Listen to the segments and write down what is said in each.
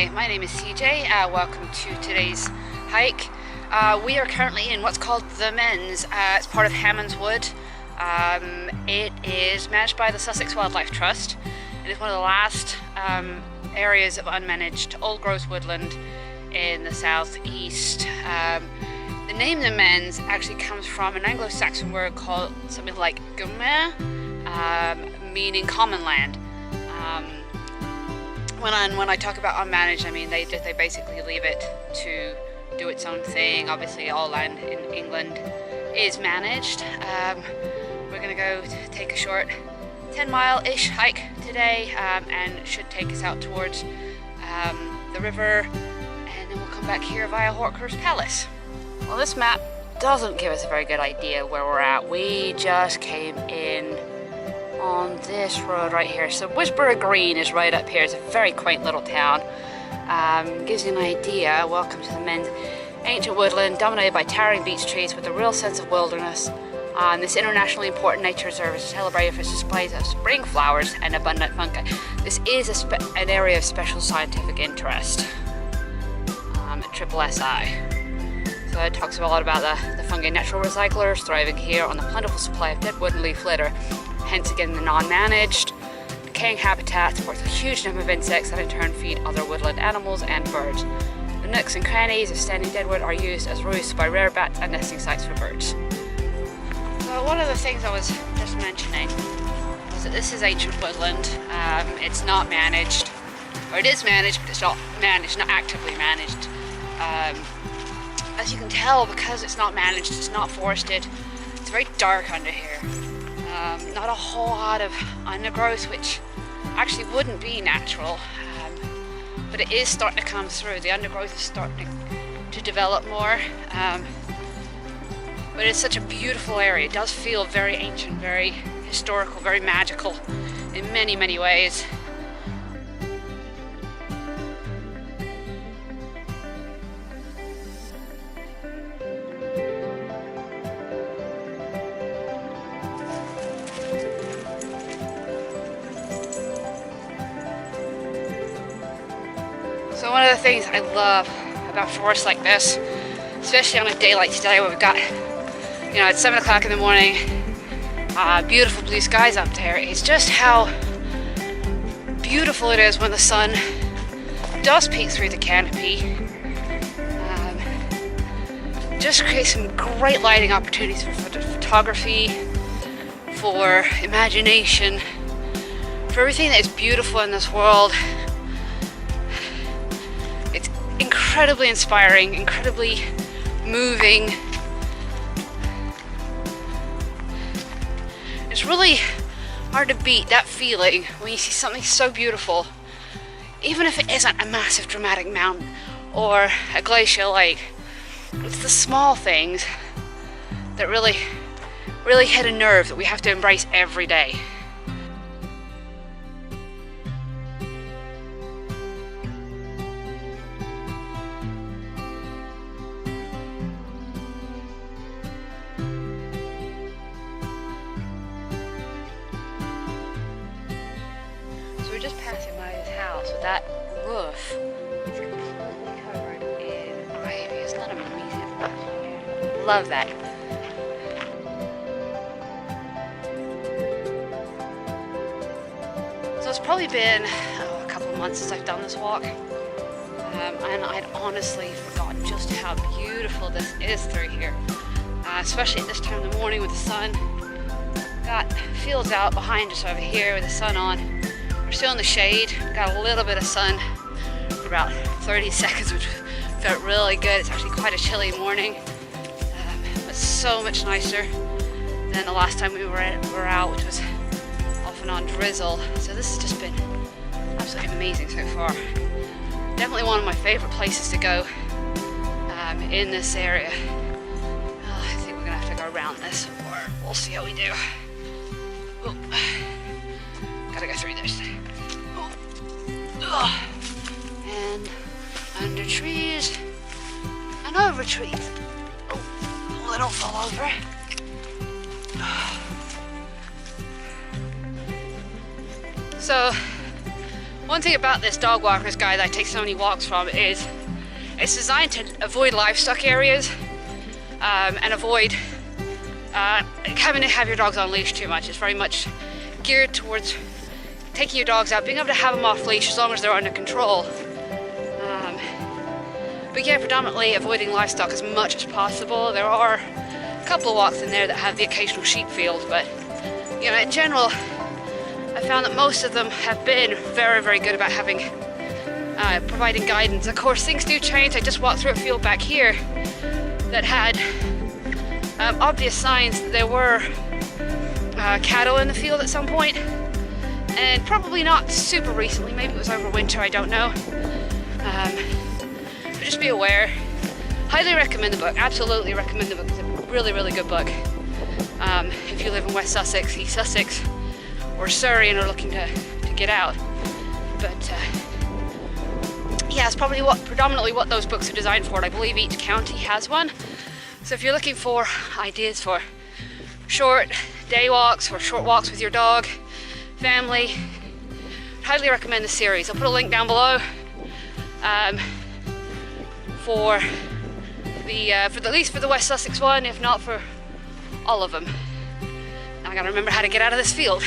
Hi, my name is CJ. Welcome to today's hike. We are currently in what's called the Men's. It's part of Hammonds Wood. It is managed by the Sussex Wildlife Trust. It is one of the last areas of unmanaged old growth woodland in the southeast. The name the Men's actually comes from an Anglo-Saxon word called something like gummer, meaning common land. When I talk about unmanaged, I mean they basically leave it to do its own thing. Obviously all land in England is managed. We're gonna go take a short 10-mile-ish hike today, and it should take us out towards the river, and then we'll come back here via Hawthorn's Palace. Well, this map doesn't give us a very good idea where we're at. We just came in on this road right here. So Whisperer Green is right up here. It's a very quaint little town. Gives you an idea. Welcome to the Men's. Ancient woodland dominated by towering beech trees with a real sense of wilderness. This internationally important nature reserve is celebrated for its displays of spring flowers and abundant fungi. This is an area of special scientific interest. SSSI. So it talks a lot about the fungi natural recyclers thriving here on the plentiful supply of dead wood and leaf litter. Hence again the non-managed. Decaying habitat supports a huge number of insects that in turn feed other woodland animals and birds. The nooks and crannies of standing deadwood are used as roosts by rare bats and nesting sites for birds. So one of the things I was just mentioning was that this is ancient woodland. It's not managed, or it is managed, but it's not managed, not actively managed. As you can tell, because it's not managed, it's not forested, it's very dark under here. Not a whole lot of undergrowth, which actually wouldn't be natural, but it is starting to come through. The undergrowth is starting to develop more, but it's such a beautiful area. It does feel very ancient, very historical, very magical in many, many ways. So one of the things I love about forests like this, especially on a day like today where we've got, it's 7 o'clock in the morning, beautiful blue skies up there, is just how beautiful it is when the sun does peek through the canopy. Just creates some great lighting opportunities for photography, for imagination, for everything that is beautiful in this world. Incredibly inspiring, incredibly moving. It's really hard to beat that feeling when you see something so beautiful, even if it isn't a massive dramatic mountain or a glacial lake. It's the small things that really hit a nerve that we have to embrace every day. Just passing by his house with that roof. It's completely covered in ivy. Isn't that amazing? Love that. So it's probably been a couple of months since I've done this walk, and I'd honestly forgotten just how beautiful this is through here, especially at this time of the morning with the sun. Got fields out behind us over here with the sun on. We're still in the shade, got a little bit of sun for about 30 seconds, which felt really good. It's actually quite a chilly morning, but so much nicer than the last time we were out, which was off and on drizzle. So this has just been absolutely amazing so far. Definitely one of my favorite places to go in this area. I think we're gonna have to go around this, or we'll see how we do. Ooh. Gotta go through this. Oh. And under trees and over trees. Oh, a little fall over. So One thing about this dog walkers guide that I take so many walks from is it's designed to avoid livestock areas and avoid having to have your dogs on leash too much. It's very much geared towards taking your dogs out, being able to have them off leash as long as they're under control. But yeah, predominantly avoiding livestock as much as possible. There are a couple of walks in there that have the occasional sheep field, but you know, in general, I found that most of them have been very, very good about having providing guidance. Of course, things do change. I just walked through a field back here that had obvious signs that there were cattle in the field at some point, and probably not super recently. Maybe it was over winter, I don't know. But just be aware. Highly recommend the book. Absolutely recommend the book. It's a really, really good book. If you live in West Sussex, East Sussex, or Surrey and are looking to get out. But yeah, it's probably predominantly what those books are designed for. And I believe each county has one. So if you're looking for ideas for short day walks or short walks with your dog, family, I'd highly recommend the series. I'll put a link down below for at least for the West Sussex one, if not for all of them. Now I gotta remember how to get out of this field.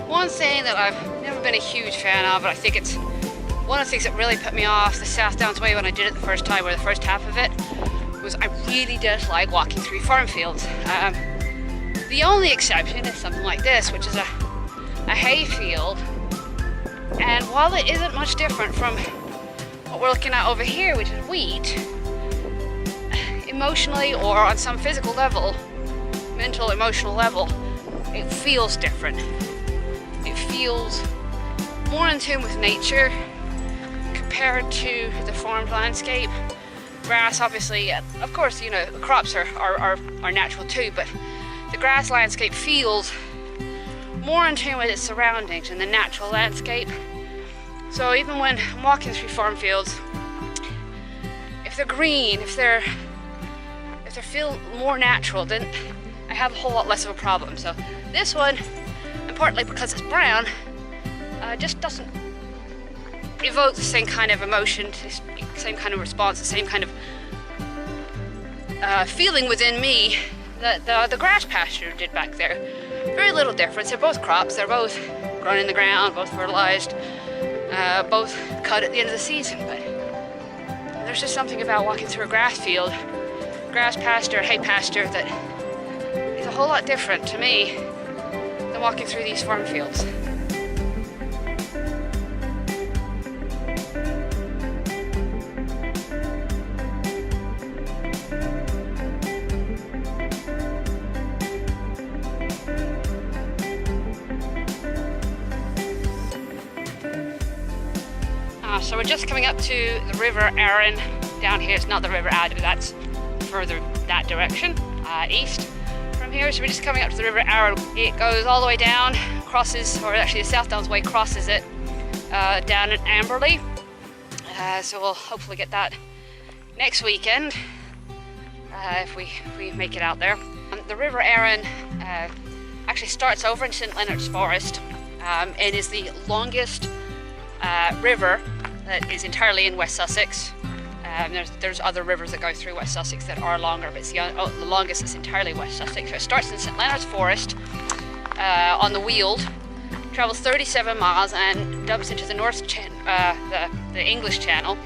One thing that I've never been a huge fan of, but I think it's one of the things that really put me off the South Downs Way when I did it the first time, or the first half of it, was I really dislike walking through farm fields. The only exception is something like this, which is a hay field, and while it isn't much different from what we're looking at over here, which is wheat, emotionally or on some physical level, mental, emotional level, it feels different. It feels more in tune with nature compared to the farmed landscape. Grass, obviously, of course, you know, the crops are natural too, but the grass landscape feels more in tune with its surroundings and the natural landscape. So even when I'm walking through farm fields, if they're green, if they feel more natural, then I have a whole lot less of a problem. So this one, and partly because it's brown, just doesn't evoke the same kind of emotion, the same kind of response, the same kind of feeling within me that the grass pasture did back there. Very little difference. They're both crops. They're both grown in the ground, both fertilized, both cut at the end of the season. But there's just something about walking through a grass field, grass pasture, hay pasture, that is a whole lot different to me than walking through these farm fields. So we're just coming up to the River Arun. Down here, it's not the River Arun, that's further that direction, east from here. So we're just coming up to the River Arun. It goes all the way down, crosses, or actually the South Downs Way crosses it down in Amberley. So we'll hopefully get that next weekend if we make it out there. The River Arun actually starts over in St Leonard's Forest and is the longest river that is entirely in West Sussex. There's other rivers that go through West Sussex that are longer, but it's the longest is entirely West Sussex. So it starts in St Leonard's Forest on the Weald, travels 37 miles and dumps into the the English Channel,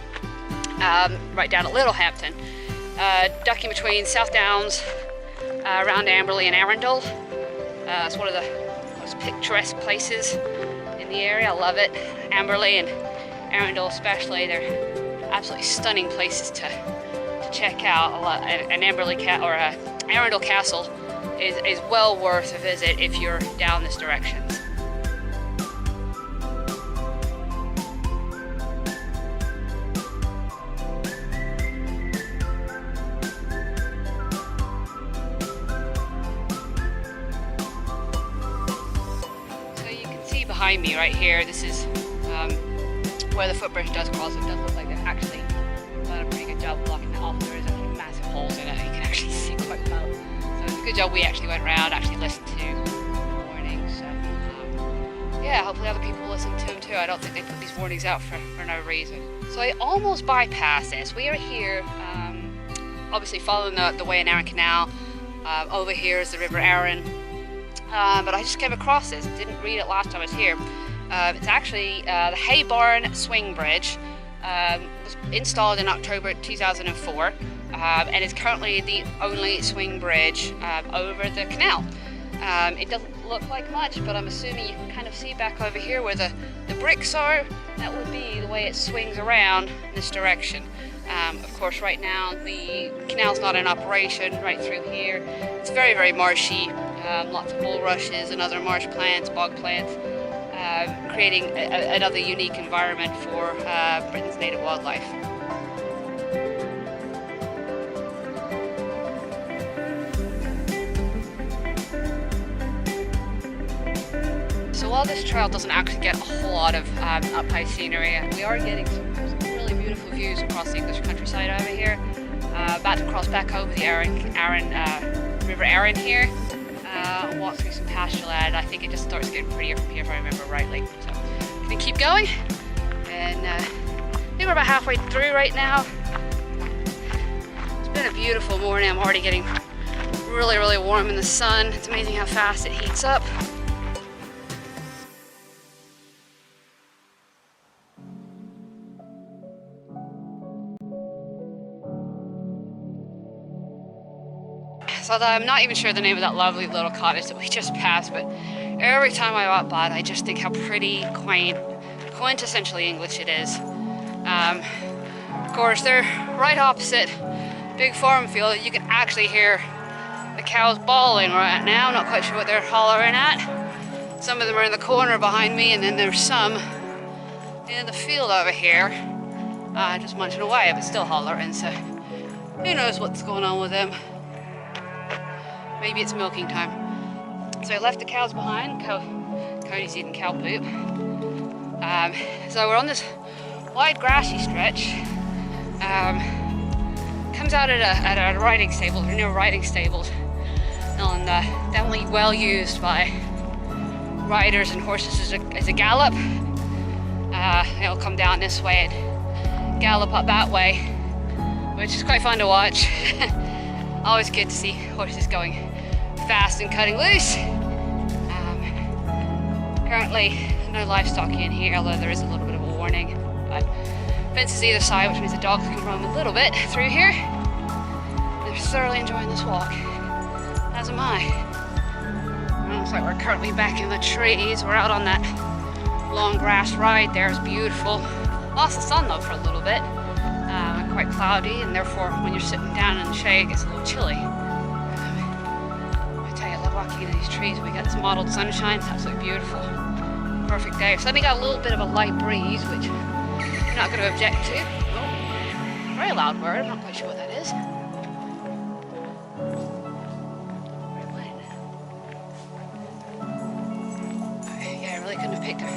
right down at Littlehampton, ducking between South Downs, around Amberley and Arundel. It's one of the most picturesque places in the area. I love it. Amberley and Arundel especially, they're absolutely stunning places to check out. An Arundel Castle is well worth a visit if you're down this direction. behind me right here, this is where the footbridge does cross. It does look like they've actually done a pretty good job blocking that off. There is actually massive holes in it. You can actually see quite well. So it's a good job we actually went around, actually listened to the warnings. So yeah, hopefully other people listen to them too. I don't think they put these warnings out for no reason. So I almost bypassed this. We are here, obviously following the Way in Arun Canal. Over here is the River Arun. But I just came across this. I didn't read it last time I was here. It's actually the Hay Barn Swing Bridge. Was installed in October 2004 and is currently the only swing bridge over the canal. It doesn't look like much, but I'm assuming you can kind of see back over here where the bricks are. That would be the way it swings around in this direction. Of course, right now the canal's not in operation right through here. It's very, very marshy. Lots of bulrushes and other marsh plants, bog plants, creating another unique environment for Britain's native wildlife. So while this trail doesn't actually get a whole lot of up-high scenery, we are getting some really beautiful views across the English countryside over here. About to cross back over the River Arun here. Walk through some pasture land. I think it just starts getting prettier from here if I remember rightly. So I'm gonna keep going, and I think we're about halfway through right now. It's been a beautiful morning. I'm already getting really, really warm in the sun. It's amazing how fast it heats up. So I'm not even sure the name of that lovely little cottage that we just passed, but every time I walk by it, I just think how pretty, quaint, quintessentially English it is. Of course, they're right opposite big farm field. You can actually hear the cows bawling right now. I'm not quite sure what they're hollering at. Some of them are in the corner behind me, and then there's some in the field over here, just munching away, but still hollering. So who knows what's going on with them. Maybe it's milking time. So I left the cows behind. Cody's eating cow poop. So we're on this wide grassy stretch. Comes out at a riding stable, or near riding stables, and definitely well used by riders and horses as a gallop. They'll come down this way and gallop up that way, which is quite fun to watch. Always good to see horses going fast and cutting loose. Currently no livestock in here, although there is a little bit of a warning. But fences either side, which means the dogs can roam a little bit through here. They're thoroughly enjoying this walk, as am I. It looks like we're currently back in the trees. We're out on that long grass ride there. It's beautiful. Lost the sun though for a little bit. Quite cloudy, and therefore when you're sitting down in the shade it gets a little chilly. I tell you, I love walking into these trees. We got this mottled sunshine. It's absolutely beautiful. Perfect day. Suddenly got a little bit of a light breeze, which I'm not going to object to. Oh, very loud bird. I'm not quite sure what that is. Yeah, I really couldn't have picked a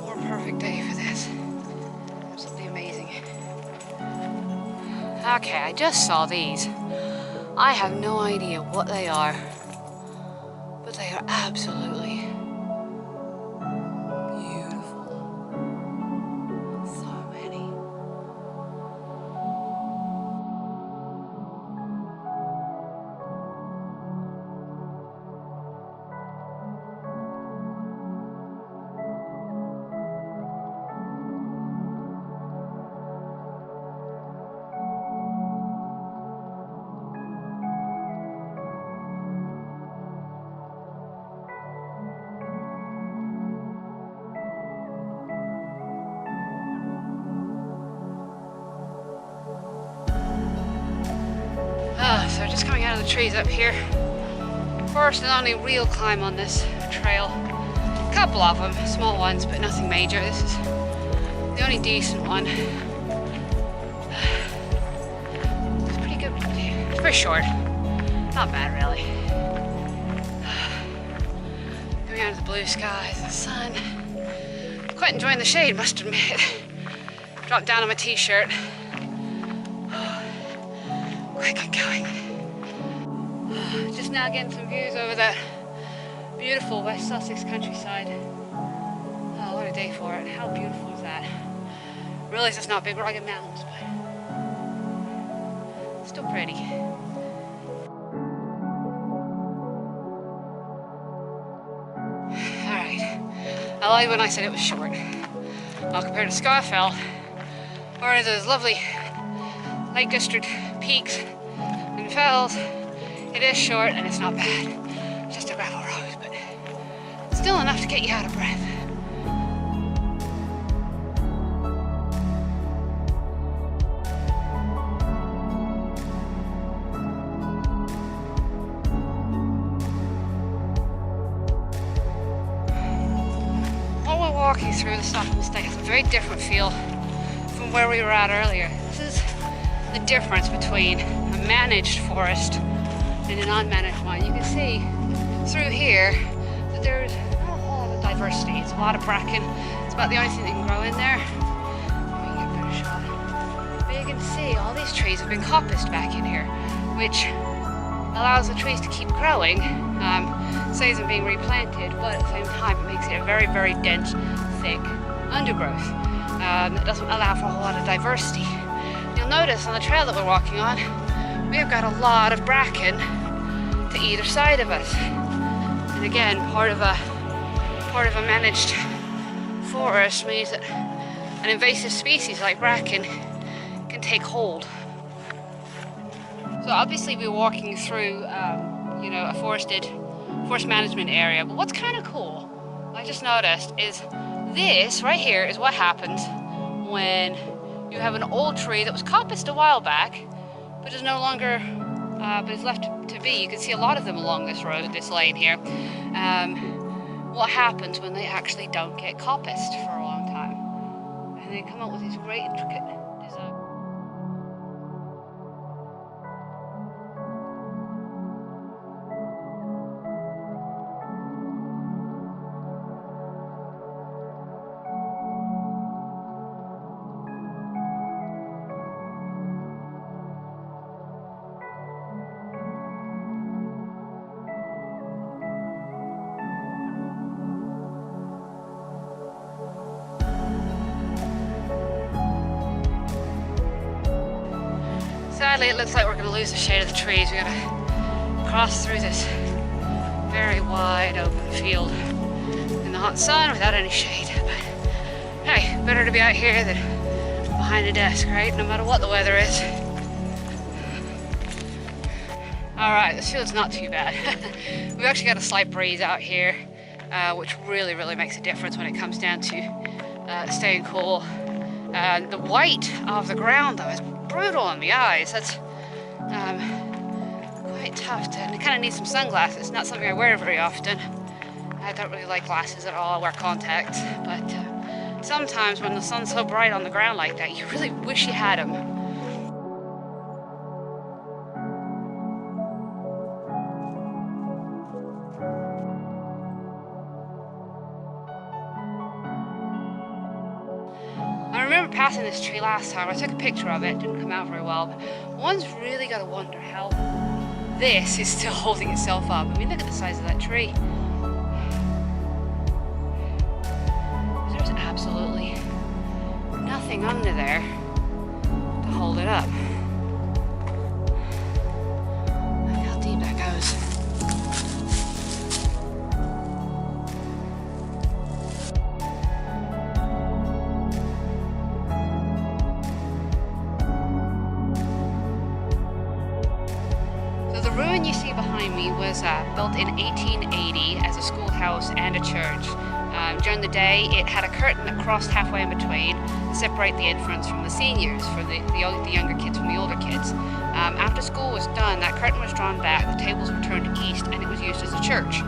more perfect day for this. Absolutely amazing. Okay, I just saw these. I have no idea what they are, but they are absolutely beautiful. So many. So just coming out of the trees up here. First and only real climb on this trail. A couple of them, small ones, but nothing major. This is the only decent one. It's pretty good. It's very short. Not bad, really. Coming out of the blue skies, the sun. Quite enjoying the shade, must admit. Dropped down on my t-shirt. Quite good going. Just now getting some views over that beautiful West Sussex countryside. Oh, what a day for it. How beautiful is that? Realize it's not big rugged mountains, but still pretty. Alright. I lied when I said it was short. Well, compared to Scafell, or those lovely Lake District peaks and fells, it is short and it's not bad. It's just a gravel road, but still enough to get you out of breath. While we're walking through the Stockholm Estate, it's a very different feel from where we were at earlier. This is the difference between a managed forest and an unmanaged one. You can see through here that there's not a whole lot of diversity. It's a lot of bracken. It's about the only thing that can grow in there. Let me get a better shot. But you can see all these trees have been coppiced back in here, which allows the trees to keep growing, saves them being replanted, but at the same time it makes it a very, very dense, thick undergrowth that doesn't allow for a whole lot of diversity. You'll notice on the trail that we're walking on, we have got a lot of bracken to either side of us. And again, part of a managed forest means that an invasive species like bracken can take hold. So obviously we're walking through, a forest management area. But what's kind of cool, I just noticed, is this right here is what happens when you have an old tree that was coppiced a while back, but is no longer, but is left to be. You can see a lot of them along this road, this lane here. What happens when they actually don't get coppiced for a long time? And they come up with these great intricate designs. Sadly, it looks like we're going to lose the shade of the trees. We're going to cross through this very wide open field in the hot sun without any shade. But hey, better to be out here than behind a desk, right? No matter what the weather is. Alright, this field's not too bad. We've actually got a slight breeze out here, which really, really makes a difference when it comes down to staying cool. The white of the ground, though, is brutal on the eyes. That's quite tough to, and I kind of need some sunglasses. It's not something I wear very often. I don't really like glasses at all. I wear contacts, but sometimes when the sun's so bright on the ground like that, you really wish you had them. I remember passing this tree last time. I took a picture of it. It didn't come out very well, but one's really got to wonder how this is still holding itself up. I mean, look at the size of that tree. There's absolutely nothing under there to hold it up. Look how deep that goes. The ruin you see behind me was built in 1880 as a schoolhouse and a church. During the day, it had a curtain that crossed halfway in between to separate the entrance from the seniors, for the younger kids from the older kids. After school was done, that curtain was drawn back, the tables were turned east, and it was used as a church.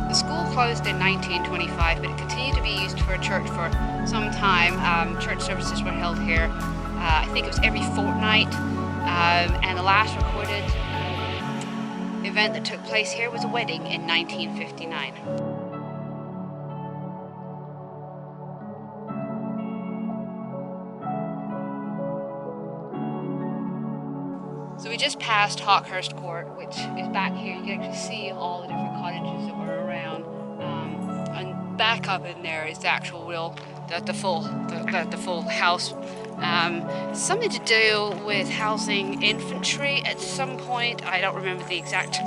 The school closed in 1925, but it continued to be used for a church for some time. Church services were held here, I think it was every fortnight. And the last recorded event that took place here was a wedding in 1959. So we just passed Hawkhurst Court, which is back here. You can actually see all the different cottages that were around. And back up in there is the actual the full house. Something to do with housing infantry at some point. I don't remember the exact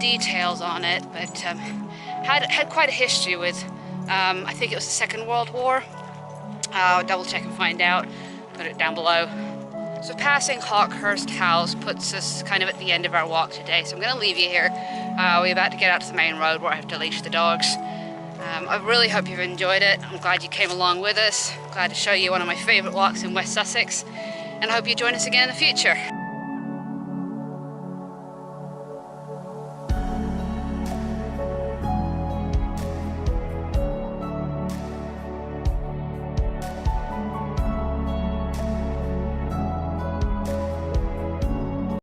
details on it, but had quite a history with, I think it was the Second World War. I'll double check and find out, put it down below. So passing Hawkhurst House puts us kind of at the end of our walk today, so I'm going to leave you here. We're about to get out to the main road where I have to leash the dogs. I really hope you've enjoyed it. I'm glad you came along with us. Glad to show you one of my favourite walks in West Sussex, and I hope you join us again in the future.